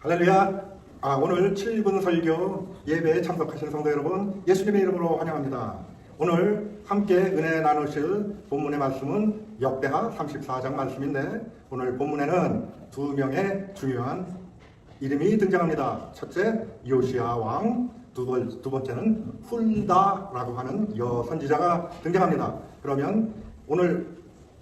할렐루야. 오늘 7분 설교 예배에 참석하신 성도 여러분, 예수님의 이름으로 환영합니다. 오늘 함께 은혜 나누실 본문의 말씀은 역대하 34장 말씀인데, 오늘 본문에는 두 명의 중요한 이름이 등장합니다. 첫째, 요시야 왕, 두 번째는 훌다라고 하는 여선지자가 등장합니다. 그러면 오늘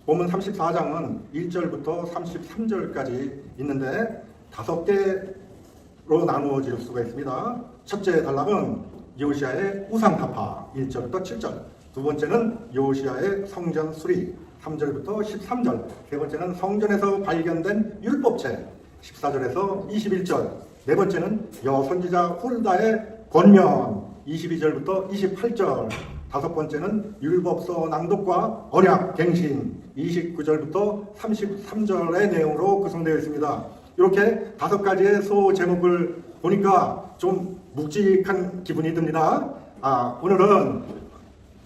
본문 34장은 1절부터 33절까지 있는데 5개로 나누어질 수가 있습니다. 첫째 단락은 요시야의 우상타파 1절부터 7절, 두 번째는 요시야의 성전 수리 3절부터 13절, 세 번째는 성전에서 발견된 율법책 14절에서 21절, 네 번째는 여선지자 훌다의 권면 22절부터 28절, 다섯 번째는 율법서 낭독과 언약 갱신 29절부터 33절의 내용으로 구성되어 있습니다. 이렇게 5가지의 소 제목을 보니까 좀 묵직한 기분이 듭니다. 오늘은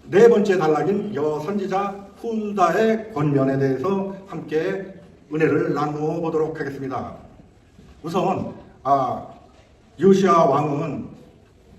네 번째 단락인 여선지자 훌다의 권면에 대해서 함께 은혜를 나누어 보도록 하겠습니다. 우선 요시야 왕은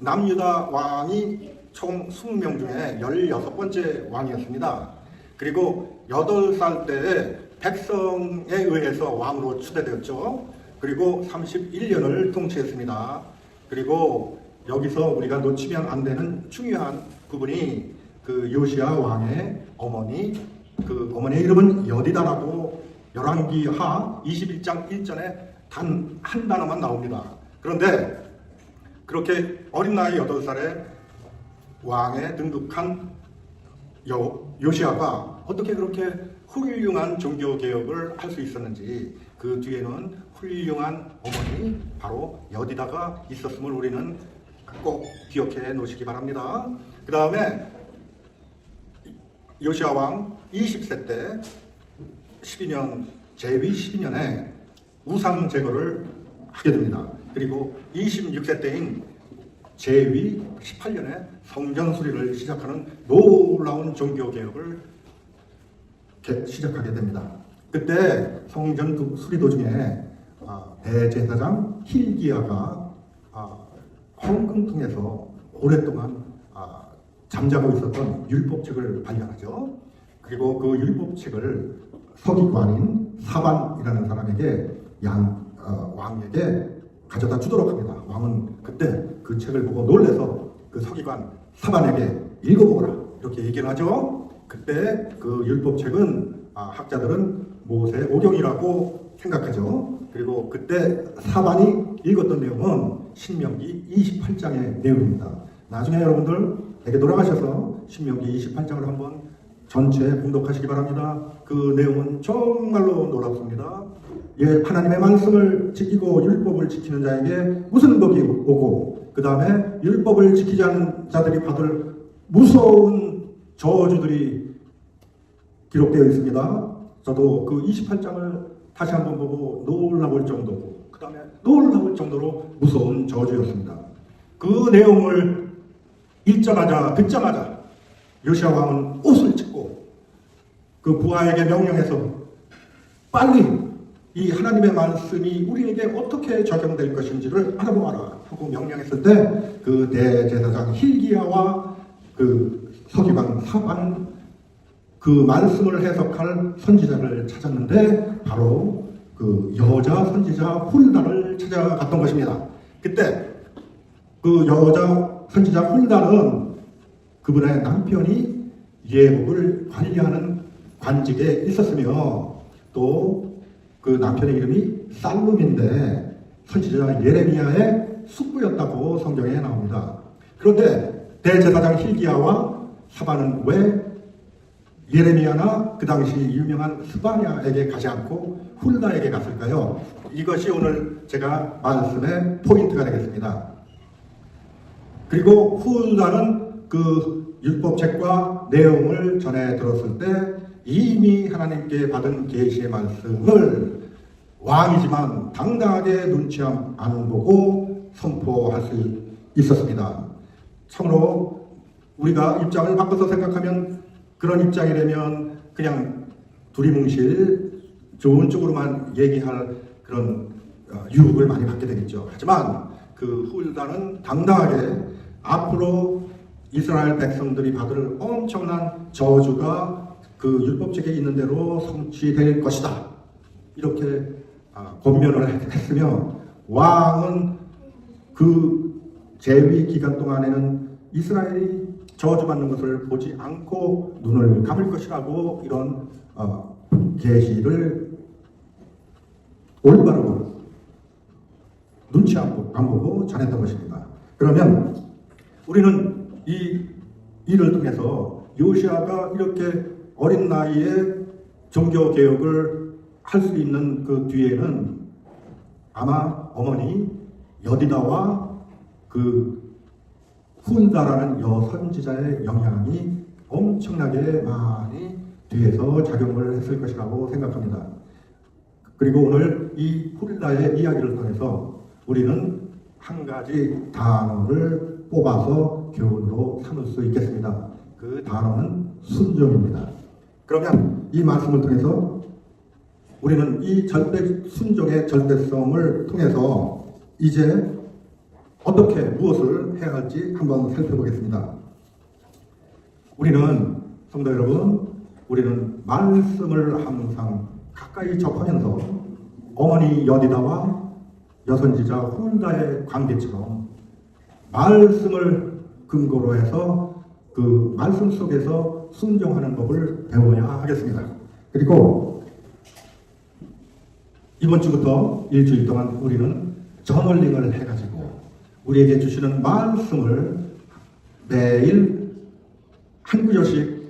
남유다 왕이 총 20명 중에 16번째 왕이었습니다. 그리고 8살 때에 백성에 의해서 왕으로 추대되었죠. 그리고 31년을 통치했습니다. 그리고 여기서 우리가 놓치면 안 되는 중요한 부분이 그 요시야 왕의 어머니, 그 어머니의 이름은 여디다라고 열왕기하 21장 1절에 단 한 단어만 나옵니다. 그런데 그렇게 어린 나이 8살에 왕에 등극한 요시야가 어떻게 그렇게 훌륭한 종교개혁을 할 수 있었는지, 그 뒤에는 훌륭한 어머니 바로 여디다가 있었음을 우리는 꼭 기억해 놓으시기 바랍니다. 그 다음에 요시야 왕 20세 때 12년 제위 12년에 우상 제거를 하게 됩니다. 그리고 26세 때인 제위 18년에 성전 수리를 시작하는 놀라운 종교개혁을 시작하게 됩니다. 그때 성전 수리 도중에 대제사장 힐기야가 황금통에서 오랫동안 잠자고 있었던 율법책을 발견하죠. 그리고 그 율법책을 서기관인 사반이라는 사람에게 왕에게 가져다 주도록 합니다. 왕은 그때 그 책을 보고 놀래서 그 서기관 사반에게 읽어보거라 이렇게 얘기를 하죠. 그때 그 율법책은 학자들은 모세 오경이라고 생각하죠. 그리고 그때 사반이 읽었던 내용은 신명기 28장의 내용입니다. 나중에 여러분들 댁에 돌아가셔서 신명기 28장을 한번 전체 봉독하시기 바랍니다. 그 내용은 정말로 놀랍습니다. 하나님의 말씀을 지키고 율법을 지키는 자에게 무슨 복이 오고, 그 다음에 율법을 지키지 않는 자들이 받을 무서운 저주들이 기록되어 있습니다. 저도 그 28장을 다시 한번 보고 놀라울 정도고, 그 다음에 놀라울 정도로 무서운 저주였습니다. 그 내용을 읽자마자 듣자마자 요시야 왕은 옷을 찢고 그 부하에게 명령해서 빨리 이 하나님의 말씀이 우리에게 어떻게 적용될 것인지를 알아보아라 하고 명령했을 때 그 대제사장 힐기야와 그 서기관 사반, 그 말씀을 해석할 선지자를 찾았는데 바로 그 여자 선지자 훌다를 찾아갔던 것입니다. 그때 그 여자 선지자 훌다는 그분의 남편이 예복을 관리하는 관직에 있었으며, 또 그 남편의 이름이 살룸인데 선지자 예레미야의 숙부였다고 성경에 나옵니다. 그런데 대제사장 힐기야와 사반은 왜 예레미야나 그 당시 유명한 스바냐에게 가지 않고 훌다에게 갔을까요? 이것이 오늘 제가 말씀의 포인트가 되겠습니다. 그리고 훌다는 그 율법책과 내용을 전해 들었을 때 이미 하나님께 받은 계시의 말씀을 왕이지만 당당하게 눈치 안 보고 선포할 수 있었습니다. 참으로 우리가 입장을 바꿔서 생각하면 그런 입장이 되면 그냥 두리뭉실 좋은 쪽으로만 얘기할 그런 유혹을 많이 받게 되겠죠. 하지만 그 훌다는 당당하게 앞으로 이스라엘 백성들이 받을 엄청난 저주가 그 율법책에 있는 대로 성취될 것이다. 이렇게 권면을 했으며, 왕은 그 재위 기간 동안에는 이스라엘이 저주받는 것을 보지 않고 눈을 감을 것이라고 이런 계시를 올바르고 눈치 안 보고 전했던 것입니다. 그러면 우리는 이 일을 통해서 요시아가 이렇게 어린 나이에 종교 개혁을 할 수 있는 그 뒤에는 아마 어머니 여디다와 그 훌다라는 여선지자의 영향이 엄청나게 많이 뒤에서 작용을 했을 것이라고 생각합니다. 그리고 오늘 이 훌다의 이야기를 통해서 우리는 한 가지 단어를 뽑아서 교훈으로 삼을 수 있겠습니다. 그 단어는 순종입니다. 그러면 이 말씀을 통해서 우리는 이 순종의 절대성을 통해서 이제 어떻게 무엇을 해야 할지 한번 살펴보겠습니다. 우리는 성도 여러분, 우리는 말씀을 항상 가까이 접하면서 어머니 여디다와 여선지자 훌다의 관계처럼 말씀을 근거로 해서 그 말씀 속에서 순종하는 법을 배워야 하겠습니다. 그리고 이번 주부터 일주일 동안 우리는 저널링을 해가지고 우리에게 주시는 말씀을 매일 한 구절씩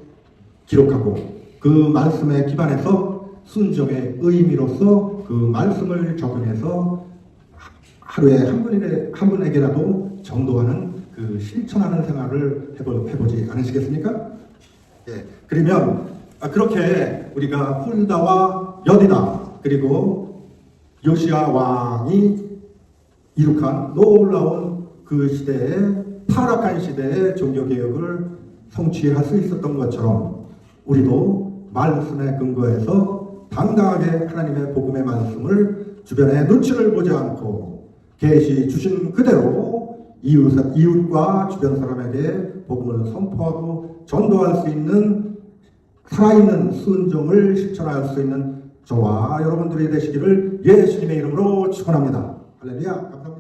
기록하고 그 말씀에 기반해서 순종의 의미로서 그 말씀을 적용해서 하루에 한 분에게라도 전도하는 그 실천하는 생활을 해보지 않으시겠습니까? 예. 그러면 그렇게 우리가 훌다와 여디다 그리고 요시야 왕이 이룩한 놀라운 그 시대에 타락한 시대의 종교개혁을 성취할 수 있었던 것처럼 우리도 말씀에 근거해서 당당하게 하나님의 복음의 말씀을 주변에 눈치를 보지 않고 계시 주신 그대로 이웃과 주변 사람에게 복음을 선포하고 전도할 수 있는 살아있는 순종을 실천할 수 있는 저와 여러분들이 되시기를 예수님의 이름으로 축원합니다. 할렐루야. 감사합니다.